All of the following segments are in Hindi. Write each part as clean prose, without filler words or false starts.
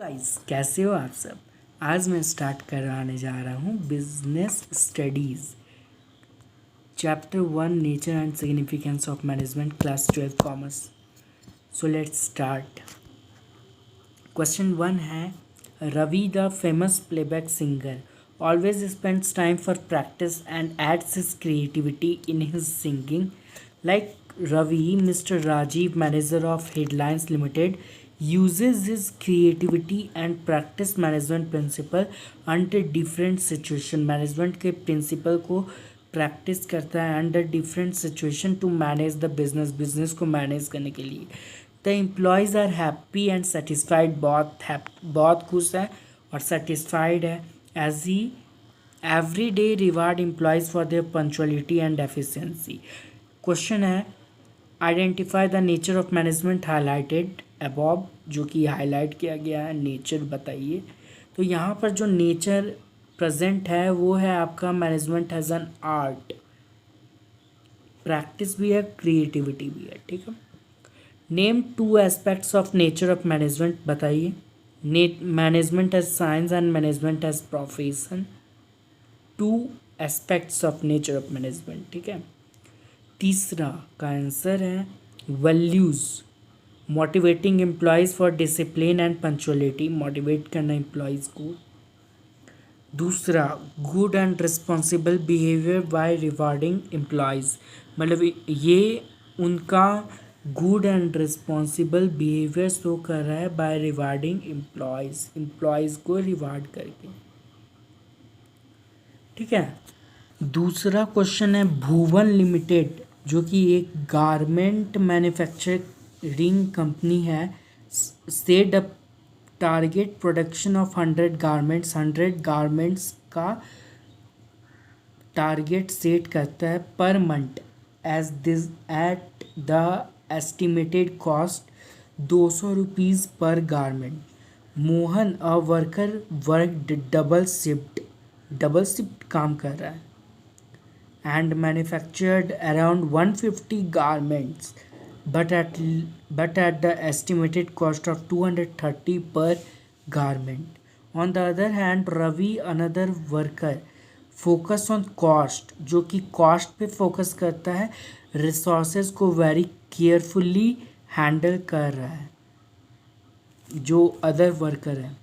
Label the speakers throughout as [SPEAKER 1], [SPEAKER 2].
[SPEAKER 1] गाइस, कैसे हो आप सब। आज मैं स्टार्ट कराने जा रहा हूँ business studies chapter 1 nature and significance of management class 12 commerce. So let's start. Question 1 है, Ravi the famous playback singer always spends time for practice and adds his creativity in his singing like Ravi, Mr. Rajiv, manager of Headlines Limited, uses his creativity and practice management principle under different situation. Management के principle को practice करता है under different situation to manage the business. business को manage करने के लिए the employees are happy and satisfied. बहुत खुश है और satisfied है as he every day reward employees for their punctuality and efficiency. Question है, identify the nature of management highlighted above, जो कि हाईलाइट किया गया है। नेचर बताइए। तो यहाँ पर जो नेचर प्रेजेंट है वो है आपका management has an art, practice भी है, क्रिएटिविटी भी है। ठीक है। Name two aspects of nature of management बताइए। Management as science and management as profession. Two aspects of nature of management. ठीक है। तीसरा का आंसर है values, motivating employees for discipline and punctuality, motivate करना एम्प्लॉयज़ को। दूसरा, good and responsible behaviour by rewarding employees, मतलब ये उनका good and responsible behaviour show कर रहा है बाय रिवार्डिंग एम्प्लॉयज़ को रिवार्ड करके। ठीक है। दूसरा क्वेश्चन है, भुवन लिमिटेड जो कि एक गारमेंट मैन्युफैक्चरिंग कंपनी है, set up target production of 100 garments, 100 garments का टारगेट सेट करता है per month as this at the estimated cost 200 rupees per garment. Mohan a worker work double shift काम कर रहा है and manufactured around 150 garments but at the estimated cost of 230 per garment. On the other hand, Ravi, another worker, focus on cost, जो कि cost पे focus करता है, resources को very carefully handle कर रहा है जो other worker है।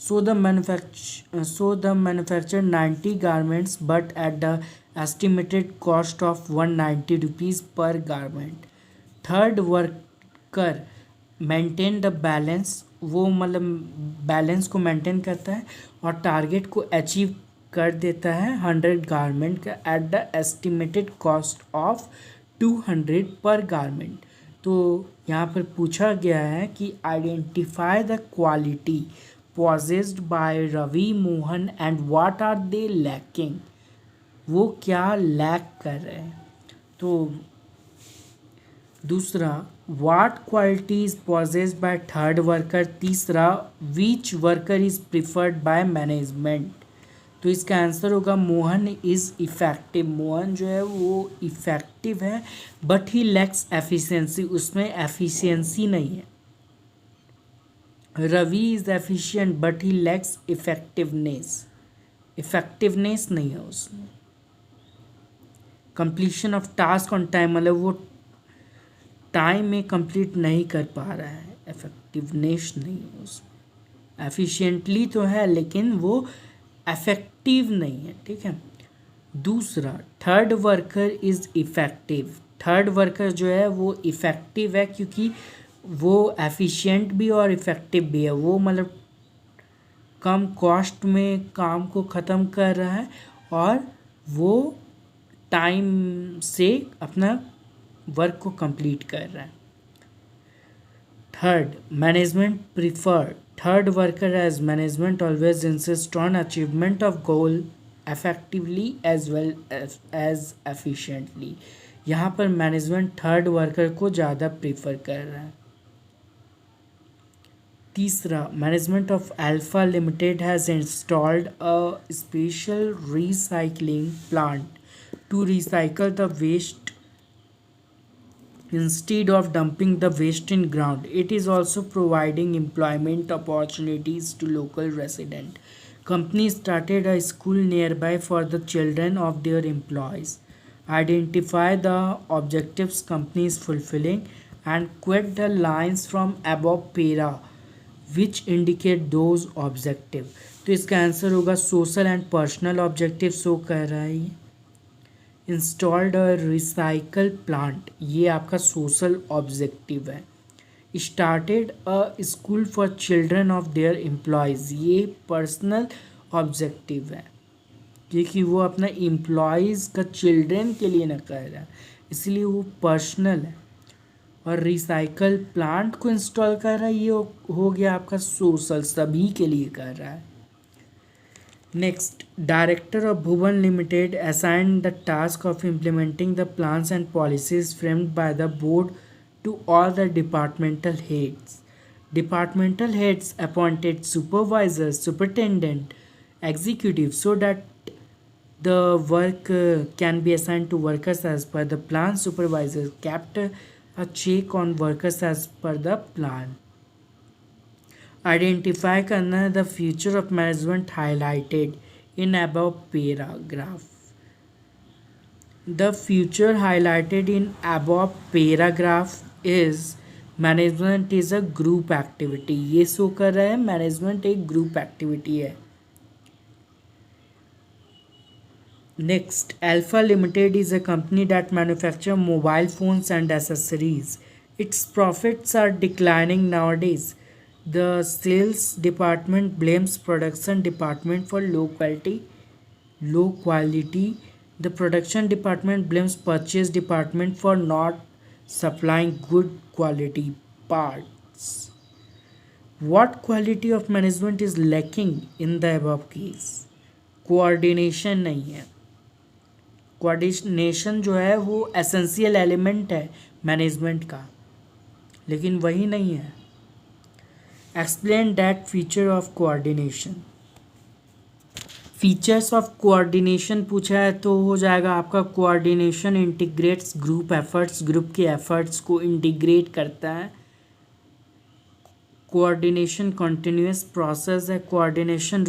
[SPEAKER 1] So the manufactured 90 garments but at the estimated cost of 190 rupees per garment. Third worker maintain the balance, वो मतलब बैलेंस को मेंटेन करता है और टारगेट को अचीव कर देता है 100 गारमेंट का eight the estimated cost of 200 पर गारमेंट। तो यहाँ पर पूछा गया है कि identify the quality possessed by Ravi, Mohan and what are they lacking, वो क्या लैक कर रहे हैं। तो दूसरा, what quality is possessed by third worker। तीसरा, which worker is preferred by management। तो इसका आंसर होगा मोहन इज़ इफ़ेक्टिव। मोहन जो है वो इफ़ेक्टिव है बट ही लैक्स एफिशिएंसी, उसमें एफिशिएंसी नहीं है। Ravi is efficient but he lacks effectiveness, effectiveness नहीं है उसमें। Completion of task on time, मतलब वो टाइम में कंप्लीट नहीं कर पा रहा है, इफेक्टिवनेस नहीं है उसमें। एफिशिएंटली तो है लेकिन वो इफेक्टिव नहीं है। ठीक है। दूसरा, third worker is effective. Third worker जो है वो इफ़ेक्टिव है क्योंकि वो एफिशिएंट भी और इफ़ेक्टिव भी है। वो मतलब कम कॉस्ट में काम को ख़त्म कर रहा है और वो टाइम से अपना वर्क को कंप्लीट कर रहा है। Third, management prefer third worker as management always insist on achievement of goal effectively as well as efficiently. यहाँ पर मैनेजमेंट थर्ड वर्कर को ज़्यादा प्रीफर कर रहा है। तीसरा, management of Alpha Limited has installed a special recycling plant to recycle the waste Instead of dumping the waste in ground, it is also providing employment opportunities to local residents. Companies started a school nearby for the children of their employees. Identify the objectives company is fulfilling and quote the lines from above para which indicate those objective. तो इसका आंसर होगा social and personal objective show कर रहा है ये। इंस्टॉल्ड अ रिसाइकल प्लांट, ये आपका सोशल ऑब्जेक्टिव है। Started a school for children of their employees, ये पर्सनल ऑब्जेक्टिव है क्योंकि वो अपना एम्प्लॉयज़ का चिल्ड्रन के लिए ना कर रहा है, इसलिए वो पर्सनल है। और रिसाइकल प्लांट को इंस्टॉल कर रहा है, ये हो गया आपका सोशल, सभी के लिए कर रहा है। Next, director of Bhuvan Limited assigned the task of implementing the plans and policies framed by the board to all the departmental heads. Departmental heads appointed supervisors, superintendent, executive so that the work can be assigned to workers as per the plan. Supervisors kept a check on workers as per the plan. Identify करना है the future of management highlighted in above paragraph. The future highlighted in above paragraph is management is a group activity, ये शो कर रहा है मैनेजमेंट एक ग्रुप एक्टिविटी है। Next, Alpha Limited is a company that manufacture mobile phones and accessories. Its profits are declining nowadays. The sales department blames production department for low quality. The production department blames purchase department for not supplying good quality parts. What quality of management is lacking in the above case? Coordination नहीं है. Coordination जो है वो essential element है मैनेजमेंट का, लेकिन वही नहीं है. Explain that feature of coordination. Features of coordination पूछा है तो हो जाएगा आपका coordination integrates group efforts, group के एफर्ट्स को इंटीग्रेट करता है. कोऑर्डिनेशन कंटिन्यूअस प्रोसेस है. कोऑर्डिनेशन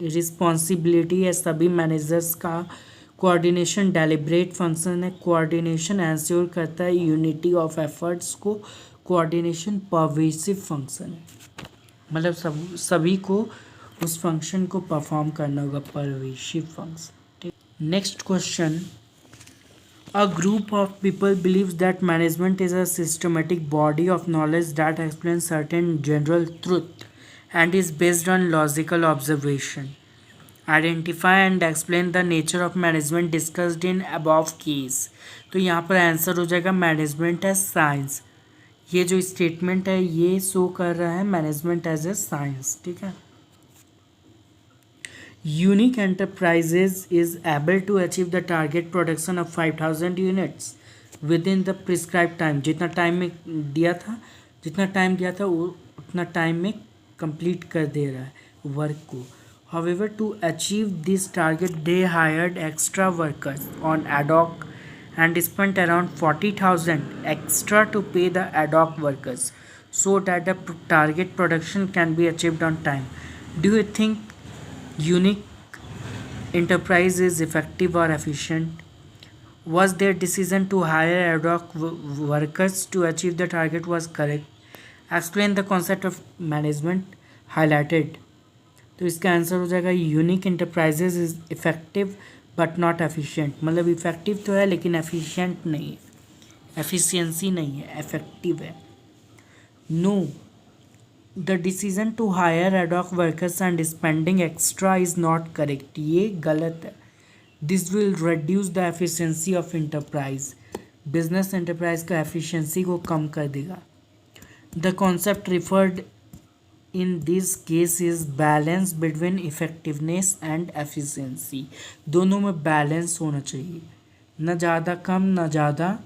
[SPEAKER 1] रिस्पॉन्सिबिलिटी है सभी मैनेजर्स का. कोऑर्डिनेशन डेलिब्रेट फंक्शन है. कोऑर्डिनेशन एंश्योर करता है यूनिटी ऑफ एफर्ट्स को. कोऑर्डिनेशन परवेसिव फंक्शन है, मतलब सभी को उस फंक्शन को परफॉर्म करना होगा, pervasive function. Next question, a group of people believes that management is a systematic body of knowledge that explain certain general truth and is based on logical observation. Identify and explain the nature of management discussed in above case. तो यहाँ पर आंसर हो जाएगा मैनेजमेंट एज साइंस. ये जो स्टेटमेंट है ये शो कर रहा है मैनेजमेंट एज ए साइंस. ठीक है. Unique Enterprises is able to achieve the target production of 5,000 units within the prescribed time. जितना टाइम दिया था वो उतना टाइम में कंप्लीट कर दे रहा है वर्क को. However, to achieve this target, they hired extra workers on ad hoc and spent around 40,000 extra to pay the ad hoc workers so that the target production can be achieved on time. Do you think Unique Enterprise is effective or efficient? Was their decision to hire ad hoc workers to achieve the target was correct? Explain the concept of management highlighted. तो इसका आंसर हो जाएगा unique enterprises is effective but not efficient. मतलब इफेक्टिव तो है लेकिन एफिशिएंट नहीं है, एफिशिएंसी नहीं है, इफेक्टिव है. No, the decision to hire ad hoc workers and spending extra is not correct. ये गलत है. This will reduce the efficiency of enterprise. Business enterprise का एफिशिएंसी को कम कर देगा. The concept referred in this case is balance between effectiveness and efficiency. दोनों में बैलेंस होना चाहिए, न ज़्यादा कम, न ज़्यादा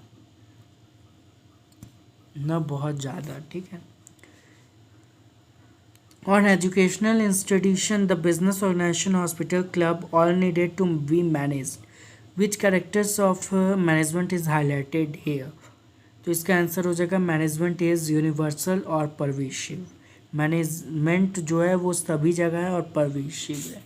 [SPEAKER 1] न बहुत ज़्यादा. ठीक है. On educational institution, the business organization, hospital, club, all needed to be managed. Which characters of management is highlighted here? तो इसका आंसर हो जाएगा मैनेजमेंट इज़ यूनिवर्सल और परवेशिव। मैनेजमेंट जो है वो सभी जगह है और परवेशिव है।